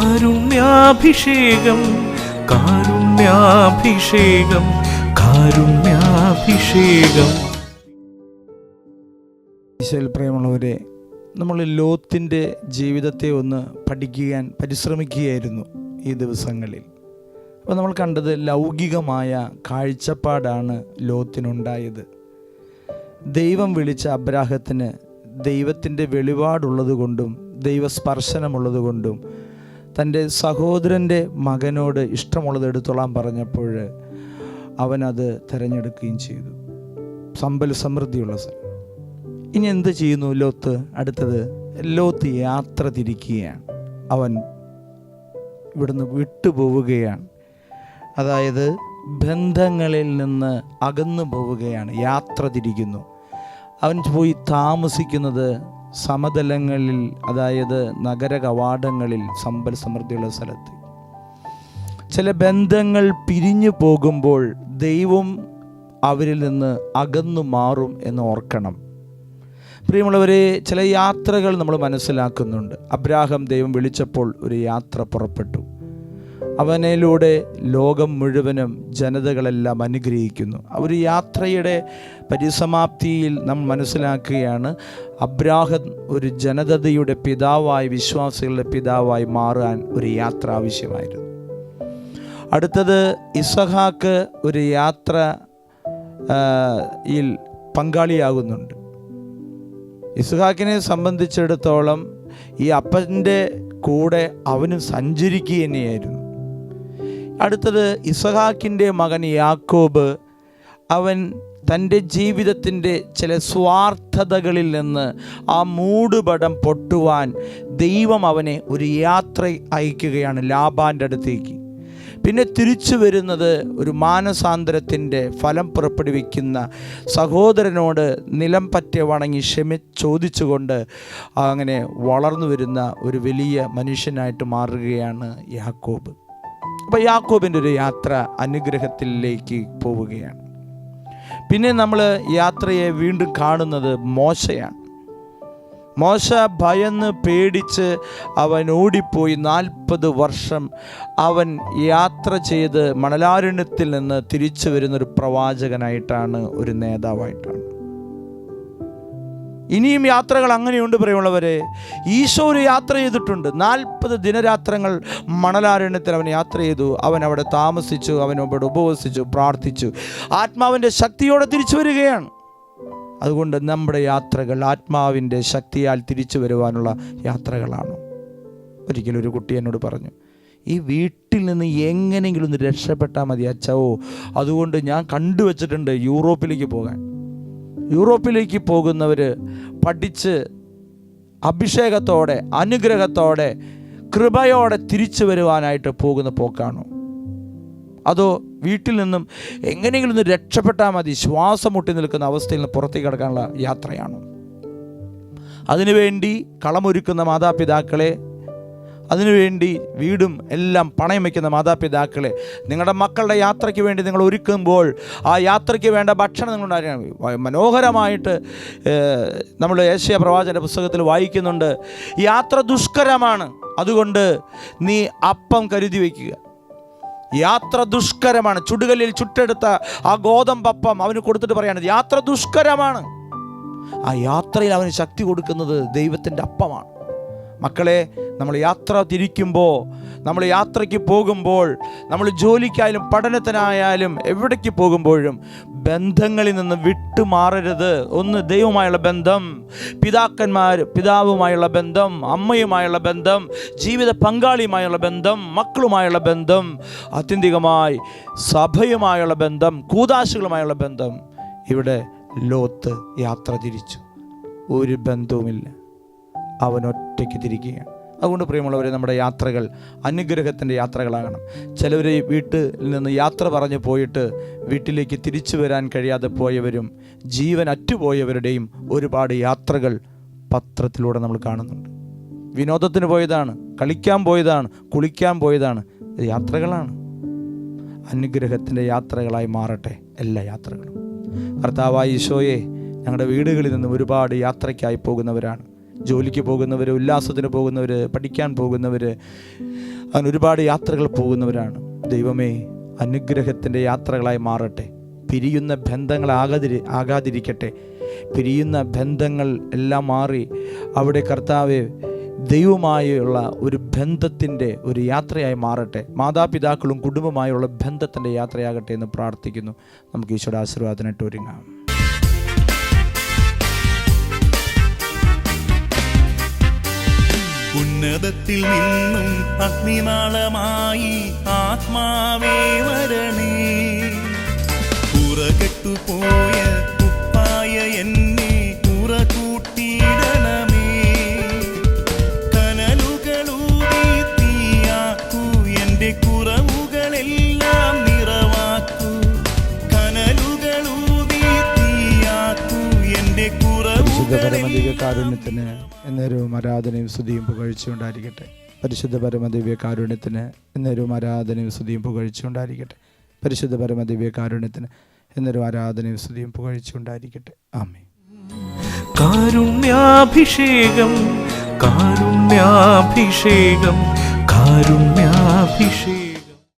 കാരുണ്യാഭിഷേകം കാരുണ്യാഭിഷേകം കാരുണ്യാഭിഷേകം. ഈശോയിൽ പ്രിയമുള്ളവരെ, നമ്മൾ ലോത്തിൻ്റെ ജീവിതത്തെ ഒന്ന് പഠിക്കാൻ പരിശ്രമിക്കുകയായിരുന്നു ഈ ദിവസങ്ങളിൽ. അപ്പോൾ നമ്മൾ കണ്ടത് ലൗകികമായ കാഴ്ചപ്പാടാണ് ലോത്തിനുണ്ടായത്. ദൈവം വിളിച്ച അബ്രാഹത്തിന് ദൈവത്തിൻ്റെ വെളിപാടുള്ളത് കൊണ്ടും ദൈവസ്പർശനമുള്ളത് കൊണ്ടും തൻ്റെ സഹോദരൻ്റെ മകനോട് ഇഷ്ടമുള്ളത് എടുത്തോളാൻ പറഞ്ഞപ്പോൾ അവനത് തിരഞ്ഞെടുക്കുകയും ചെയ്തു. സമ്പൽ സമൃദ്ധിയുള്ള സ്ഥലം. ഇനി എന്ത് ചെയ്യുന്നു ലോത്ത്? അടുത്തത് ലോത്ത് യാത്ര തിരിക്കുകയാണ്. അവൻ ഇവിടുന്ന് വിട്ടുപോവുകയാണ്. അതായത് ബന്ധങ്ങളിൽ നിന്ന് അകന്നു പോവുകയാണ്, യാത്ര തിരിക്കുന്നു. അവൻ പോയി താമസിക്കുന്നത് സമതലങ്ങളിൽ, അതായത് നഗര കവാടങ്ങളിൽ, സമ്പൽ സമൃദ്ധിയുള്ള സ്ഥലത്ത്. ചില ബന്ധങ്ങൾ പിരിഞ്ഞു പോകുമ്പോൾ ദൈവം അവരിൽ നിന്ന് അകന്നു മാറും എന്ന് ഓർക്കണം. പ്രിയമുള്ളവരെ, ചില യാത്രകൾ നമ്മൾ മനസ്സിലാക്കുന്നുണ്ട്. അബ്രാഹാം ദൈവം വിളിച്ചപ്പോൾ ഒരു യാത്ര പുറപ്പെട്ടു. അവനിലൂടെ ലോകം മുഴുവനും ജനതകളെല്ലാം അനുഗ്രഹിക്കുന്നു. ഒരു യാത്രയുടെ പരിസമാപ്തിയിൽ നാം മനസ്സിലാക്കുകയാണ്, അബ്രാഹാം ഒരു ജനതയുടെ പിതാവായി, വിശ്വാസികളുടെ പിതാവായി മാറാൻ ഒരു യാത്ര ആവശ്യമായിരുന്നു. അടുത്തത് ഇസഹാക്ക് ഒരു യാത്രയിൽ പങ്കാളിയാകുന്നുണ്ട്. ഇസ്ഹാക്കിനെ സംബന്ധിച്ചിടത്തോളം ഈ അപ്പൻ്റെ കൂടെ അവനും സഞ്ചരിക്കുക തന്നെയായിരുന്നു. അടുത്തത് ഇസ്ഹാക്കിൻ്റെ മകൻ യാക്കോബ്, അവൻ തൻ്റെ ജീവിതത്തിൻ്റെ ചില സ്വാർത്ഥതകളിൽ നിന്ന് ആ മൂടുപടം പൊട്ടുവാൻ ദൈവം അവനെ ഒരു യാത്ര അയക്കുകയാണ് ലാബാൻ്റെ അടുത്തേക്ക്. പിന്നെ തിരിച്ചു വരുന്നത് ഒരു മാനസാന്തരത്തിൻ്റെ ഫലം പുറപ്പെടുവിക്കുന്ന സഹോദരനോട് നിലം പറ്റി വണങ്ങി ചോദിച്ചുകൊണ്ട് അങ്ങനെ വളർന്നു വരുന്ന ഒരു വലിയ മനുഷ്യനായിട്ട് മാറുകയാണ് യാക്കോബ്. അപ്പോൾ യാക്കോബിൻ്റെ ഒരു യാത്ര അനുഗ്രഹത്തിലേക്ക് പോവുകയാണ്. പിന്നെ നമ്മൾ യാത്രയെ വീണ്ടും കാണുന്നത് മോശയാണ്. മോശ ഭയന്ന് പേടിച്ച് അവൻ ഓടിപ്പോയി. 40 വർഷം അവൻ യാത്ര ചെയ്ത് മണലാരണ്യത്തിൽ നിന്ന് തിരിച്ചു വരുന്നൊരു പ്രവാചകനായിട്ടാണ്, ഒരു നേതാവായിട്ടാണ്. ഇനിയും യാത്രകൾ അങ്ങനെയുണ്ട് പ്രിയമുള്ളവരെ. ഈശോ ഒരു യാത്ര ചെയ്തിട്ടുണ്ട്. 40 ദിനരാത്രങ്ങൾ മണലാരണ്യത്തിൽ അവൻ യാത്ര ചെയ്തു. അവൻ അവിടെ താമസിച്ചു, അവൻ അവിടെ ഉപവസിച്ചു, പ്രാർത്ഥിച്ചു, ആത്മാവിൻ്റെ ശക്തിയോടെ തിരിച്ചു വരികയാണ്. അതുകൊണ്ട് നമ്മുടെ യാത്രകൾ ആത്മാവിൻ്റെ ശക്തിയാൽ തിരിച്ചു വരുവാനുള്ള യാത്രകളാണ്. ഒരിക്കലും ഒരു കുട്ടി എന്നോട് പറഞ്ഞു, ഈ വീട്ടിൽ നിന്ന് എങ്ങനെയെങ്കിലും ഒന്ന് രക്ഷപ്പെട്ടാൽ മതി അച്ഛവോ, അതുകൊണ്ട് ഞാൻ കണ്ടുവച്ചിട്ടുണ്ട് യൂറോപ്പിലേക്ക് പോകാൻ. യൂറോപ്പിലേക്ക് പോകുന്നവർ പഠിച്ച് അഭിഷേകത്തോടെ, അനുഗ്രഹത്തോടെ, കൃപയോടെ തിരിച്ചു വരുവാനായിട്ട് പോകുന്ന പോക്കാണോ? അതോ വീട്ടിൽ നിന്നും എങ്ങനെയെങ്കിലും ഒന്ന് രക്ഷപ്പെട്ടാൽ മതി, ശ്വാസം മുട്ടി നിൽക്കുന്ന അവസ്ഥയിൽ നിന്ന് പുറത്തേക്ക് കടക്കാനുള്ള യാത്രയാണോ? അതിനുവേണ്ടി കളമൊരുക്കുന്ന മാതാപിതാക്കളെ, അതിനുവേണ്ടി വീടും എല്ലാം പണയം വയ്ക്കുന്ന മാതാപിതാക്കളെ, നിങ്ങളുടെ മക്കളുടെ യാത്രയ്ക്ക് വേണ്ടി നിങ്ങൾ ഒരുക്കുമ്പോൾ ആ യാത്രയ്ക്ക് വേണ്ട ഭക്ഷണം നിങ്ങളുണ്ടായിരിക്കണം. മനോഹരമായിട്ട് നമ്മൾ യേശയ്യാ പ്രവാചകന്റെ പുസ്തകത്തിൽ വായിക്കുന്നുണ്ട്, യാത്ര ദുഷ്കരമാണ്, അതുകൊണ്ട് നീ അപ്പം കരുതി വയ്ക്കുക. യാത്ര ദുഷ്കരമാണ്. ചുടുകല്ലിൽ ചുട്ടെടുത്ത ആ ഗോതമ്പപ്പം അവന് കൊടുത്തിട്ട് പറയാണ് യാത്ര ദുഷ്കരമാണ്. ആ യാത്രയിൽ അവന് ശക്തി കൊടുക്കുന്നത് ദൈവത്തിൻ്റെ അപ്പമാണ്. മക്കളെ, നമ്മൾ യാത്ര തിരിക്കുമ്പോൾ, നമ്മൾ യാത്രയ്ക്ക് പോകുമ്പോൾ, നമ്മൾ ജോലിക്കായാലും പഠനത്തിനായാലും എവിടേക്ക് പോകുമ്പോഴും ബന്ധങ്ങളിൽ നിന്ന് വിട്ടുമാറരുത്. ഒന്ന് ദൈവമായുള്ള ബന്ധം, പിതാവുമായുള്ള ബന്ധം, അമ്മയുമായുള്ള ബന്ധം, ജീവിത പങ്കാളിയുമായുള്ള ബന്ധം, മക്കളുമായുള്ള ബന്ധം, ആത്യന്തികമായി സഭയുമായുള്ള ബന്ധം, കൂദാശകളുമായുള്ള ബന്ധം. ഇവിടെ ലോത്ത് യാത്ര തിരിച്ചു. ഒരു ബന്ധവുമില്ല, അവൻ ഒറ്റയ്ക്ക് തിരിക്കുകയാണ്. അതുകൊണ്ട് പ്രിയമുള്ളവരെ, നമ്മുടെ യാത്രകൾ അനുഗ്രഹത്തിൻ്റെ യാത്രകളാകണം. ചിലവർ വീട്ടിൽ നിന്ന് യാത്ര പറഞ്ഞു പോയിട്ട് വീട്ടിലേക്ക് തിരിച്ചു വരാൻ കഴിയാതെ പോയവരും ജീവൻ അറ്റുപോയവരുടെയും ഒരുപാട് യാത്രകൾ പത്രത്തിലൂടെ നമ്മൾ കാണുന്നുണ്ട്. വിനോദത്തിന് പോയതാണ്, കളിക്കാൻ പോയതാണ്, കുളിക്കാൻ പോയതാണ്. യാത്രകളാണ്. അനുഗ്രഹത്തിൻ്റെ യാത്രകളായി മാറട്ടെ എല്ലാ യാത്രകളും. കർത്താവായ ഈശോയെ, ഞങ്ങളുടെ വീടുകളിൽ നിന്നും ഒരുപാട് യാത്രയ്ക്കായി പോകുന്നവരാണ്. ജോലിക്ക് പോകുന്നവർ, ഉല്ലാസത്തിന് പോകുന്നവർ, പഠിക്കാൻ പോകുന്നവർ, അങ്ങനെ ഒരുപാട് യാത്രകൾ പോകുന്നവരാണ്. ദൈവമേ, അനുഗ്രഹത്തിൻ്റെ യാത്രകളായി മാറട്ടെ. പിരിയുന്ന ബന്ധങ്ങൾ ആകാതിരിക്കട്ടെ. പിരിയുന്ന ബന്ധങ്ങൾ എല്ലാം മാറി അവിടെ കർത്താവെ ദൈവമായുള്ള ഒരു ബന്ധത്തിൻ്റെ ഒരു യാത്രയായി മാറട്ടെ. മാതാപിതാക്കളും കുടുംബമായുള്ള ബന്ധത്തിൻ്റെ യാത്രയാകട്ടെ എന്ന് പ്രാർത്ഥിക്കുന്നു. നമുക്ക് ഈശോയുടെ ആശീർവാദത്തിനായിട്ട് ഒരുങ്ങാം. ഉന്നതത്തിൽ നിന്നും അഗ്നിനാളമായി ആത്മാവേ വരണേ. പുറകെട്ടുപോയ ഉപ്പായ എന്നെ പുറകൂട്ടിയിടണമേ. കനലുകളൂതി തീയാക്കൂ, എൻ്റെ കുറവുകളെല്ലാം നിറവാക്കൂ. കനലുകളൂതി തീയാക്കൂ, എൻ്റെ കാരുണ്യത്തിന് എന്നേരവും ആരാധനയും സ്തുതിയും പുകഴ്ചയുണ്ടായിരിക്കട്ടെ. പരിശുദ്ധ പരമദിവ്യ കാരുണ്യത്തിന് എന്നേരവും ആരാധനയും സ്തുതിയും പുകഴ്ചയുണ്ടായിരിക്കട്ടെ. പരിശുദ്ധ പരമദിവ്യ കാരുണ്യത്തിന് എന്നേരവും ആരാധനയും സ്തുതിയും പുകഴ്ചയുണ്ടായിരിക്കട്ടെ. ആമേൻ. കാരുണ്യാഭിഷേകം, കാരുണ്യാഭിഷേകം, കാരുണ്യാഭിഷേകം.